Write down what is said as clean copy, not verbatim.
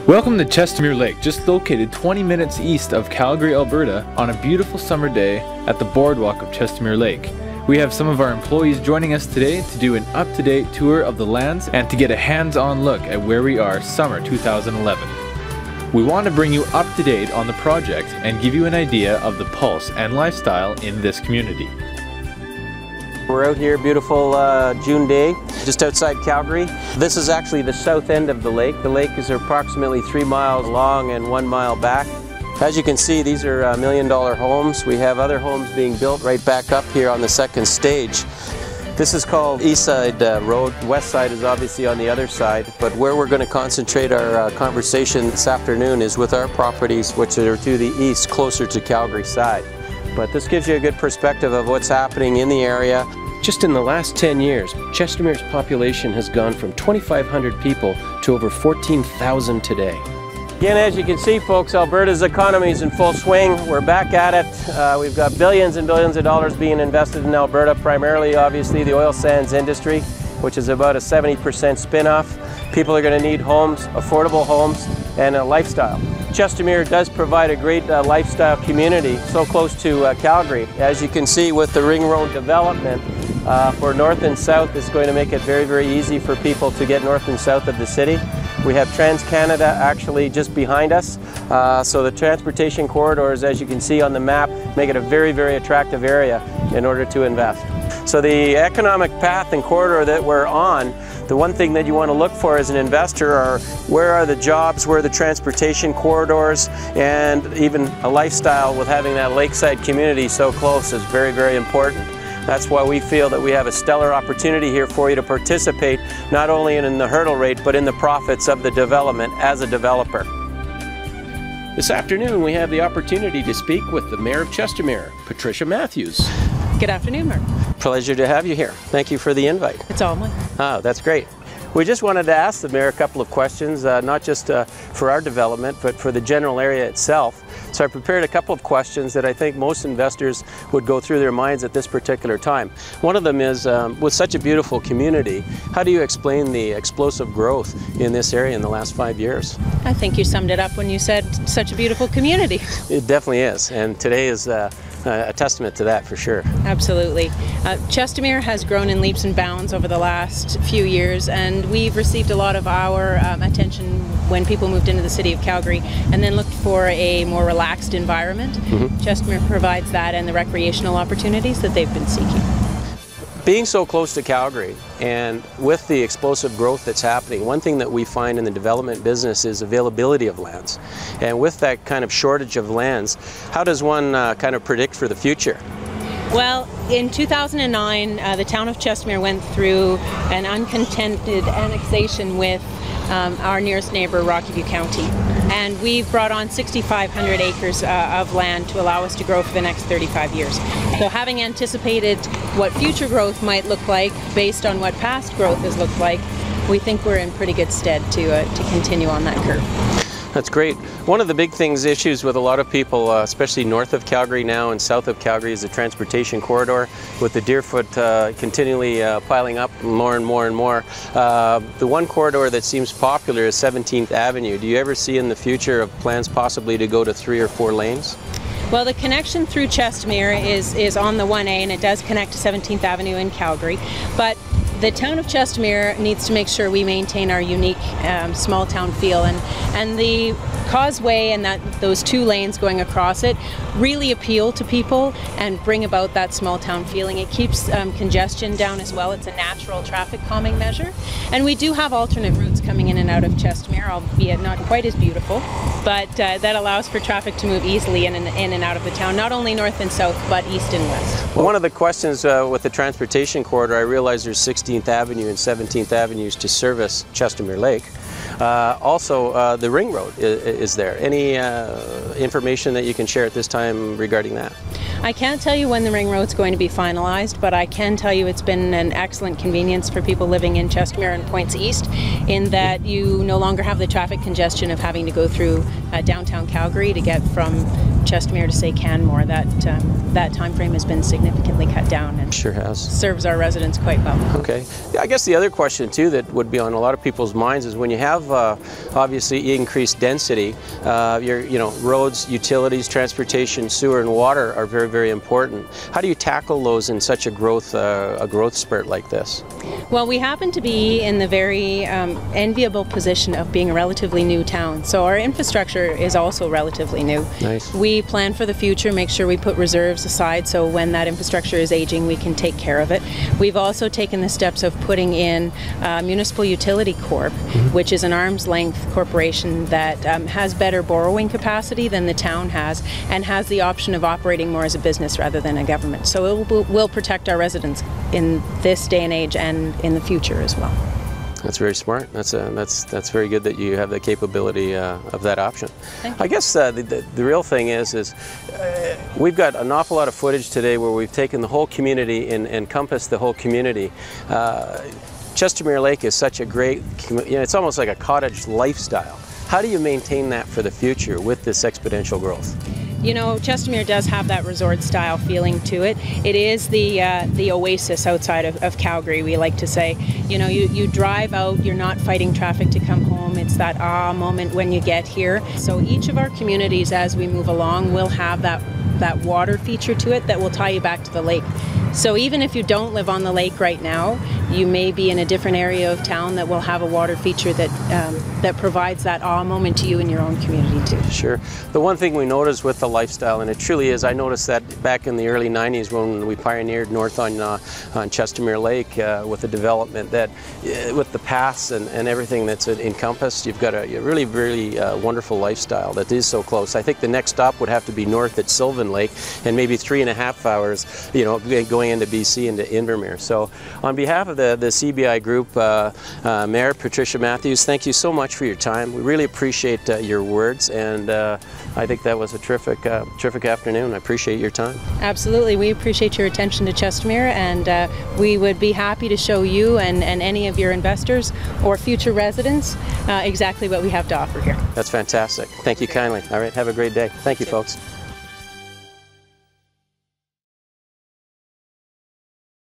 Welcome to Chestemere Lake, just located 20 minutes east of Calgary, Alberta, on a beautiful summer day at the boardwalk of Chestemere Lake. We have some of our employees joining us today to do an up-to-date tour of the lands and to get a hands-on look at where we are summer 2011. We want to bring you up to date on the project and give you an idea of the pulse and lifestyle in this community. We're out here, beautiful June day, just outside Calgary. This is actually the south end of the lake. The lake is approximately 3 miles long and 1 mile back. As you can see, these are $1 million homes. We have other homes being built right back up here on the second stage. This is called East Side Road. West side is obviously on the other side, but where we're going to concentrate our conversation this afternoon is with our properties, which are to the east, closer to Calgary side. But this gives you a good perspective of what's happening in the area. Just in the last 10 years, Chestemere's population has gone from 2,500 people to over 14,000 today. Again, as you can see, folks, Alberta's economy is in full swing. We're back at it. We've got billions and billions of dollars being invested in Alberta, primarily, obviously, the oil sands industry, which is about a 70% spin-off. People are going to need homes, affordable homes, and a lifestyle. Chestemere does provide a great lifestyle community so close to Calgary. As you can see with the ring road development, for north and south, it's going to make it very, very easy for people to get north and south of the city. We have Trans-Canada actually just behind us, so the transportation corridors, as you can see on the map, make it a very, very attractive area in order to invest. So the economic path and corridor that we're on, the one thing that you want to look for as an investor are where are the jobs, where are the transportation corridors, and even a lifestyle with having that lakeside community so close is very, very important. That's why we feel that we have a stellar opportunity here for you to participate not only in the hurdle rate but in the profits of the development as a developer. This afternoon we have the opportunity to speak with the Mayor of Chestemere, Patricia Matthews. Good afternoon, Mark. Pleasure to have you here. Thank you for the invite. It's all mine. Oh, that's great. We just wanted to ask the Mayor a couple of questions, not just for our development, but for the general area itself. So I prepared a couple of questions that I think most investors would go through their minds at this particular time. One of them is, with such a beautiful community, how do you explain the explosive growth in this area in the last 5 years? I think you summed it up when you said such a beautiful community. It definitely is, and today is a testament to that for sure. Absolutely. Chestemere has grown in leaps and bounds over the last few years, and we've received a lot of our attention when people moved into the city of Calgary and then looked for a more relaxed environment. Chestemere provides that and the recreational opportunities that they've been seeking. Being so close to Calgary and with the explosive growth that's happening, one thing that we find in the development business is availability of lands. And with that kind of shortage of lands, how does one kind of predict for the future? Well, in 2009, the town of Chestemere went through an uncontended annexation with our nearest neighbor, Rocky View County. And we've brought on 6,500 acres of land to allow us to grow for the next 35 years. So having anticipated what future growth might look like based on what past growth has looked like, we think we're in pretty good stead to continue on that curve. That's great. One of the big issues with a lot of people, especially north of Calgary now and south of Calgary, is the transportation corridor, with the Deerfoot continually piling up more and more and more. The one corridor that seems popular is 17th Avenue. Do you ever see in the future of plans possibly to go to 3 or 4 lanes? Well, the connection through Chestemere is on the 1A, and it does connect to 17th Avenue in Calgary. But the town of Chestemere needs to make sure we maintain our unique small town feel, and the causeway and those 2 lanes going across it really appeal to people and bring about that small town feeling. It keeps congestion down as well. It's a natural traffic calming measure. And we do have alternate routes coming in and out of Chestemere, albeit not quite as beautiful, but that allows for traffic to move easily in and out of the town, not only north and south, but east and west. Well, one of the questions with the transportation corridor, I realize there's 16th Avenue and 17th Avenues to service Chestemere Lake. Also, the ring road is there. Any information that you can share at this time regarding that? I can't tell you when the ring road's going to be finalized, but I can tell you it's been an excellent convenience for people living in Chestemere and points east, in that you no longer have the traffic congestion of having to go through downtown Calgary to get from Chestemere to say Canmore. That time frame has been significantly cut down and Sure has. serves our residents quite well. Okay. Yeah, I guess the other question too that would be on a lot of people's minds is when you have obviously increased density, your roads, utilities, transportation, sewer, and water are very, very important. How do you tackle those in such a growth spurt like this? Well, we happen to be in the very enviable position of being a relatively new town, so our infrastructure is also relatively new. Nice. We plan for the future, make sure we put reserves aside so when that infrastructure is aging we can take care of it. We've also taken the steps of putting in Municipal Utility Corp, which is an arm's length corporation that has better borrowing capacity than the town has and has the option of operating more as a business rather than a government. So it will protect our residents in this day and age and in the future as well. That's very smart. That's very good that you have the capability of that option. I guess the real thing is we've got an awful lot of footage today where we've taken the whole community and encompassed the whole community. Chestemere Lake is such a great, it's almost like a cottage lifestyle. How do you maintain that for the future with this exponential growth? You know, Chestemere does have that resort style feeling to it. It is the oasis outside of Calgary, we like to say. You know, you drive out, you're not fighting traffic to come home. It's that moment when you get here. So each of our communities as we move along will have that water feature to it that will tie you back to the lake. So even if you don't live on the lake right now, you may be in a different area of town that will have a water feature that provides that awe moment to you in your own community too. Sure. The one thing we noticed with the lifestyle, and it truly is, I noticed that back in the early 90s when we pioneered north on Chestemere Lake with the development, that with the paths and everything that's encompassed, you've got a really, really wonderful lifestyle that is so close. I think the next stop would have to be north at Sylvan Lake and maybe 3.5 hours, going into BC into Invermere. So on behalf of the CBI group, Mayor Patricia Matthews, thank you so much for your time. We really appreciate your words, and I think that was a terrific afternoon. I appreciate your time. Absolutely. We appreciate your attention to Chestemere, and we would be happy to show you and any of your investors or future residents exactly what we have to offer here. That's fantastic. Thank you kindly. All right, have a great day. Thank you, folks.